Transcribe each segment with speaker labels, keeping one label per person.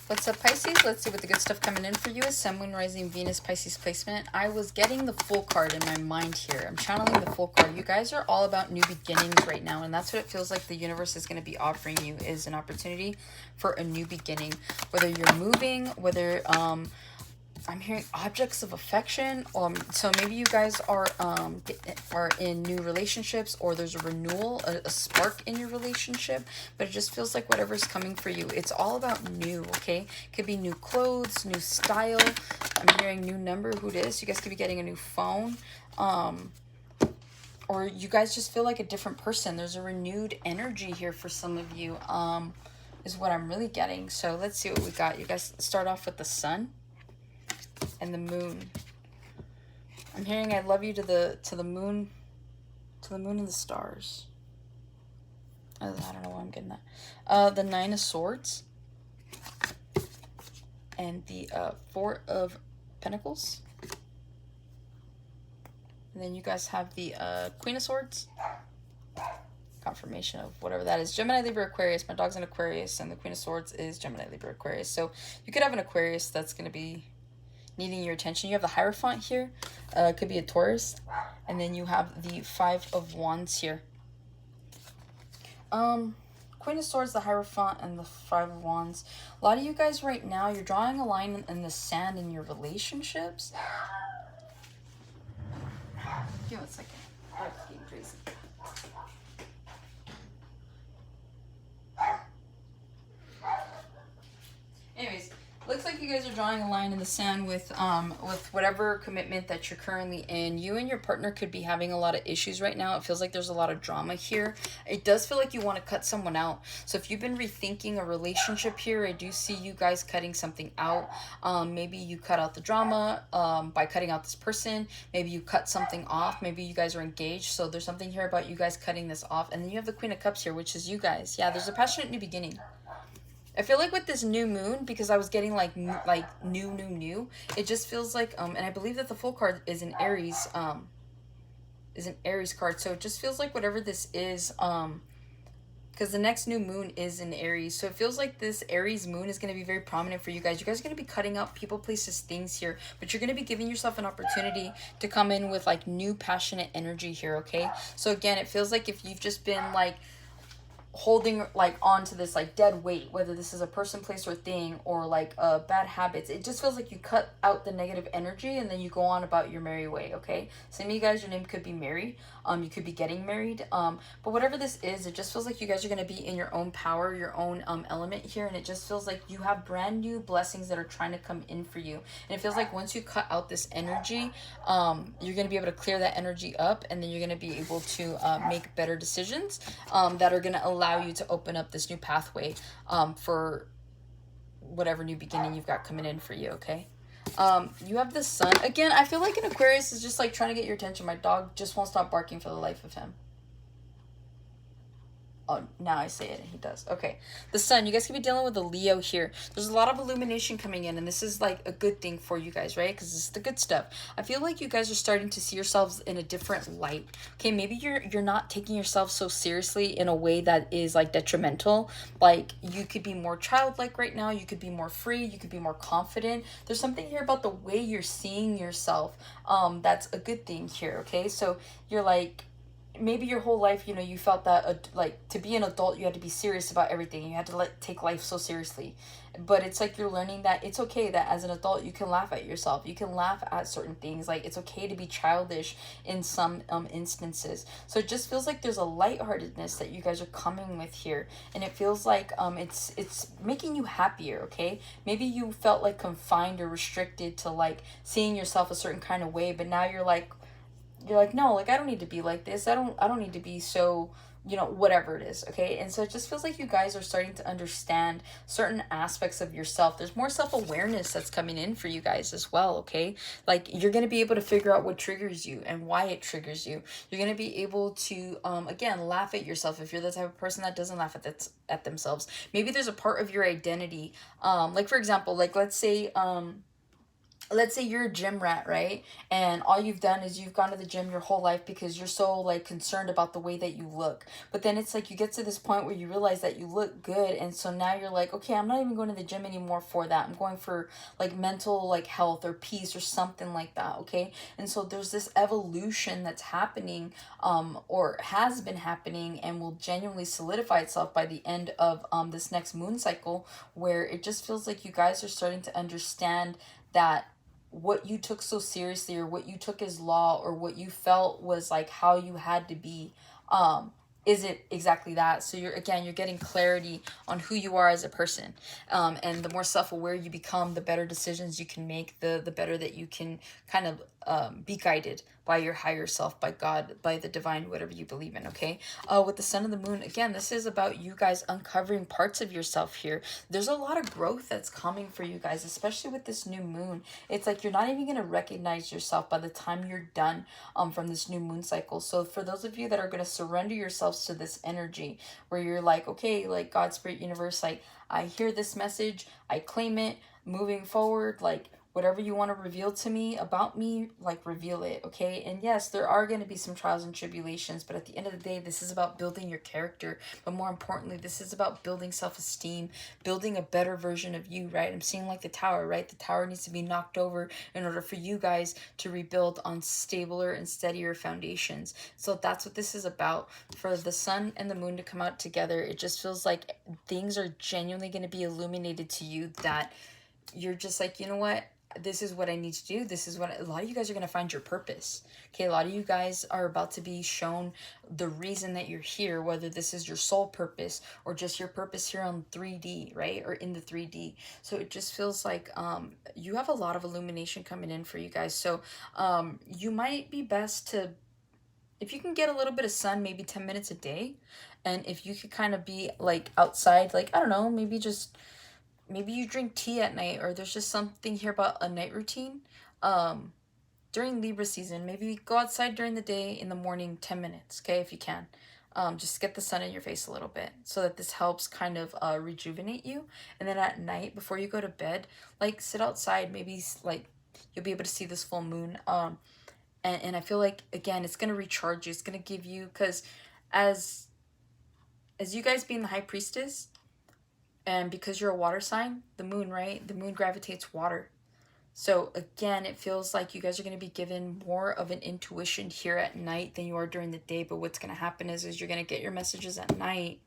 Speaker 1: What's up, Pisces? Let's see what the good stuff coming in for you is. Sun, Moon, Rising, Venus, Pisces placement. I was getting the full card in my mind here. I'm channeling the full card. You guys are all about new beginnings right now, and that's what it feels like the universe is going to be offering you, is an opportunity for a new beginning. Whether you're moving, whether I'm hearing objects of affection. So maybe you guys are in new relationships, or there's a renewal, a spark in your relationship. But it just feels like whatever's coming for you, it's all about new. Okay, could be new clothes, new style. I'm hearing new number. Who it is? You guys could be getting a new phone. Or you guys just feel like a different person. There's a renewed energy here for some of you. Is what I'm really getting. So let's see what we got. You guys start off with the sun and the moon. I'm hearing I love you to the moon, and the stars. I don't know why I'm getting that. The Nine of Swords and the Four of Pentacles. And then you guys have the Queen of Swords. Confirmation of whatever that is. Gemini, Libra, Aquarius. My dog's an Aquarius, and the Queen of Swords is Gemini, Libra, Aquarius. So you could have an Aquarius that's going to be needing your attention. You have the Hierophant here. Could be a Taurus. And then you have the Five of Wands here. Queen of Swords, the Hierophant, and the Five of Wands. A lot of you guys right now, you're drawing a line in the sand in your relationships. Give me a second. Oh, it's getting crazy. Anyways, looks like you guys are drawing a line in the sand with whatever commitment that you're currently in. You and your partner could be having a lot of issues right now. It feels like there's a lot of drama here. It does feel like you want to cut someone out. So if you've been rethinking a relationship here, I do see you guys cutting something out. Maybe you cut out the drama by cutting out this person. Maybe you cut something off. Maybe you guys are engaged. So there's something here about you guys cutting this off. And then you have the Queen of Cups here, which is you guys. Yeah, there's a passionate new beginning. I feel like with this new moon, because I was getting like new, it just feels like and I believe that the full card is an Aries card, so it just feels like whatever this is, because the next new moon is in Aries, so it feels like this Aries moon is going to be very prominent for you guys. You guys are going to be cutting out people, places, things here, but you're going to be giving yourself an opportunity to come in with like new passionate energy here. Okay, so again, it feels like if you've just been like holding like on to this like dead weight, whether this is a person, place, or thing, or like bad habits, it just feels like you cut out the negative energy and then you go on about your merry way. Okay, some of you guys, your name could be Mary, you could be getting married, but whatever this is, it just feels like you guys are going to be in your own power, your own element here, and it just feels like you have brand new blessings that are trying to come in for you. And it feels like once you cut out this energy, you're going to be able to clear that energy up, and then you're going to be able to make better decisions that are going to allow you to open up this new pathway for whatever new beginning you've got coming in for you. Okay, you have the Sun again. I feel like an Aquarius is just like trying to get your attention. My dog just won't stop barking for the life of him. Oh, now I say it and he does. Okay. The Sun, you guys could be dealing with a Leo here. There's a lot of illumination coming in, and this is like a good thing for you guys, right? Because this is the good stuff. I feel like you guys are starting to see yourselves in a different light. Okay, maybe you're not taking yourself so seriously in a way that is like detrimental. Like you could be more childlike right now. You could be more free. You could be more confident. There's something here about the way you're seeing yourself. That's a good thing here. Okay, so you're like, maybe your whole life, you know, you felt that like to be an adult you had to be serious about everything. You had to take life so seriously, but it's like you're learning that it's okay that as an adult you can laugh at yourself, you can laugh at certain things. Like it's okay to be childish in some instances. So it just feels like there's a lightheartedness that you guys are coming with here, and it feels like it's making you happier. Okay, maybe you felt like confined or restricted to like seeing yourself a certain kind of way, but now you're like, no, like I don't need to be like this. I don't need to be so, you know, whatever it is. Okay, and so it just feels like you guys are starting to understand certain aspects of yourself. There's more self-awareness that's coming in for you guys as well. Okay, like you're going to be able to figure out what triggers you and why it triggers you. You're going to be able to again laugh at yourself if you're the type of person that doesn't laugh at themselves. Maybe there's a part of your identity, like for example, like let's say let's say you're a gym rat, right? And all you've done is you've gone to the gym your whole life because you're so like concerned about the way that you look. But then it's like you get to this point where you realize that you look good, and so now you're like, okay, I'm not even going to the gym anymore for that. I'm going for like mental like health or peace or something like that, okay? And so there's this evolution that's happening, or has been happening, and will genuinely solidify itself by the end of this next moon cycle, where it just feels like you guys are starting to understand that what you took so seriously, or what you took as law, or what you felt was like how you had to be, um is it exactly that. So you're getting clarity on who you are as a person, and the more self-aware you become, the better decisions you can make, the better that you can kind of be guided by your higher self, by God, by the divine, whatever you believe in, okay? With the sun and the moon, again, this is about you guys uncovering parts of yourself here. There's a lot of growth that's coming for you guys, especially with this new moon. It's like you're not even going to recognize yourself by the time you're done from this new moon cycle. So for those of you that are going to surrender yourselves to this energy, where you're like, okay, like God, Spirit, Universe, like I hear this message, I claim it, moving forward, like whatever you want to reveal to me about me, like reveal it, okay? And yes, there are going to be some trials and tribulations, but at the end of the day, this is about building your character. But more importantly, this is about building self-esteem, building a better version of you, right? I'm seeing like the tower, right? The tower needs to be knocked over in order for you guys to rebuild on stabler and steadier foundations. So that's what this is about. For the sun and the moon to come out together, it just feels like things are genuinely going to be illuminated to you, that you're just like, you know what? This is what I need to do. This is what a lot of you guys are going to find your purpose. Okay, a lot of you guys are about to be shown the reason that you're here, whether this is your soul purpose or just your purpose here on 3D, right? Or in the 3D. So it just feels like you have a lot of illumination coming in for you guys. So you might be best to, if you can get a little bit of sun, maybe 10 minutes a day, and if you could kind of be like outside, like I don't know, maybe you drink tea at night, or there's just something here about a night routine. Um, During Libra season, maybe go outside during the day, in the morning, 10 minutes, okay, if you can. Just get the sun in your face a little bit so that this helps kind of rejuvenate you. And then at night, before you go to bed, like sit outside, maybe like you'll be able to see this full moon. And I feel like, again, it's going to recharge you. It's going to give you, because as you guys being the high priestess, and because you're a water sign, the moon, right? The moon gravitates water. So again, it feels like you guys are going to be given more of an intuition here at night than you are during the day. But what's going to happen is you're going to get your messages at night.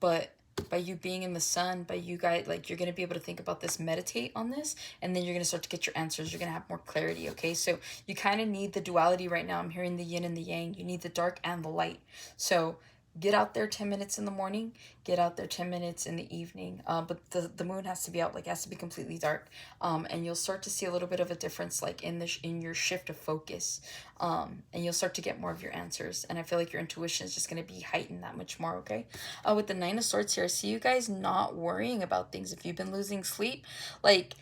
Speaker 1: But by you being in the sun, by you guys, like you're going to be able to think about this, meditate on this, and then you're going to start to get your answers. You're going to have more clarity, okay? So you kind of need the duality right now. I'm hearing the yin and the yang. You need the dark and the light. So get out there 10 minutes in the morning, get out there 10 minutes in the evening, but the moon has to be out, like it has to be completely dark, and you'll start to see a little bit of a difference, like in in your shift of focus, and you'll start to get more of your answers, and I feel like your intuition is just going to be heightened that much more, okay? With the Nine of Swords here, I see you guys not worrying about things. If you've been losing sleep, like,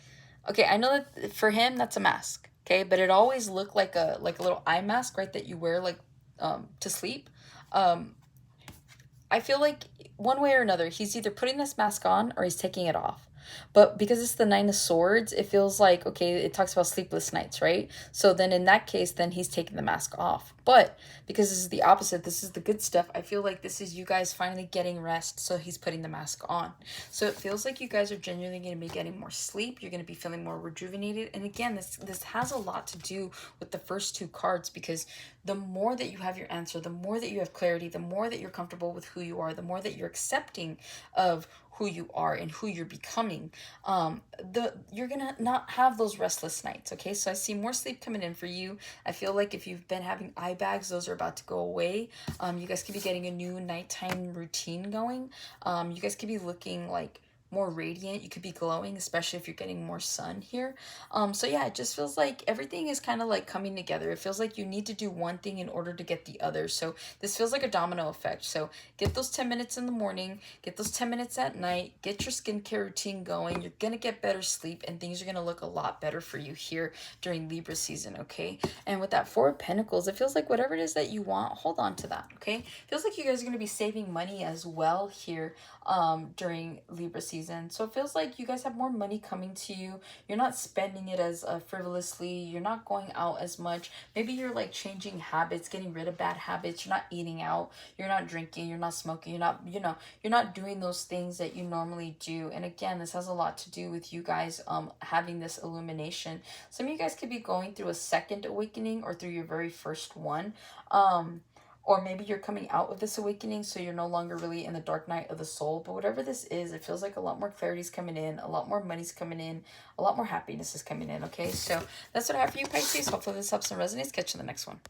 Speaker 1: okay, I know that for him that's a mask, okay, but it always looked like a little eye mask, right, that you wear like to sleep. I feel like one way or another, he's either putting this mask on or he's taking it off. But because it's the Nine of Swords, it feels like, okay, it talks about sleepless nights, right? So then in that case, then he's taking the mask off. But because this is the opposite, this is the good stuff, I feel like this is you guys finally getting rest, so he's putting the mask on. So it feels like you guys are genuinely going to be getting more sleep. You're going to be feeling more rejuvenated. And again, this has a lot to do with the first two cards, because the more that you have your answer, the more that you have clarity, the more that you're comfortable with who you are, the more that you're accepting of who you are and who you're becoming, you're gonna not have those restless nights, okay? So I see more sleep coming in for you. I feel like if you've been having eye bags, those are about to go away. You guys could be getting a new nighttime routine going. You guys could be looking like more radiant. You could be glowing, especially if you're getting more sun here. So yeah, it just feels like everything is kind of like coming together. It feels like you need to do one thing in order to get the other. So this feels like a domino effect. So get those 10 minutes in the morning, get those 10 minutes at night, get your skincare routine going. You're going to get better sleep, and things are going to look a lot better for you here during Libra season, okay? And with that Four of Pentacles, it feels like whatever it is that you want, hold on to that, okay? Feels like you guys are going to be saving money as well here, during Libra season. So it feels like you guys have more money coming to you. You're not spending it as frivolously. You're not going out as much. Maybe you're like changing habits, getting rid of bad habits. You're not eating out. You're not drinking. You're not smoking. You're not, you're not doing those things that you normally do. And again, this has a lot to do with you guys having this illumination. Some of you guys could be going through a second awakening or through your very first one. Or maybe you're coming out of this awakening, so you're no longer really in the dark night of the soul. But whatever this is, it feels like a lot more clarity is coming in, a lot more money's coming in, a lot more happiness is coming in, okay? So that's what I have for you, Pisces. Hopefully this helps and resonates. Catch you in the next one.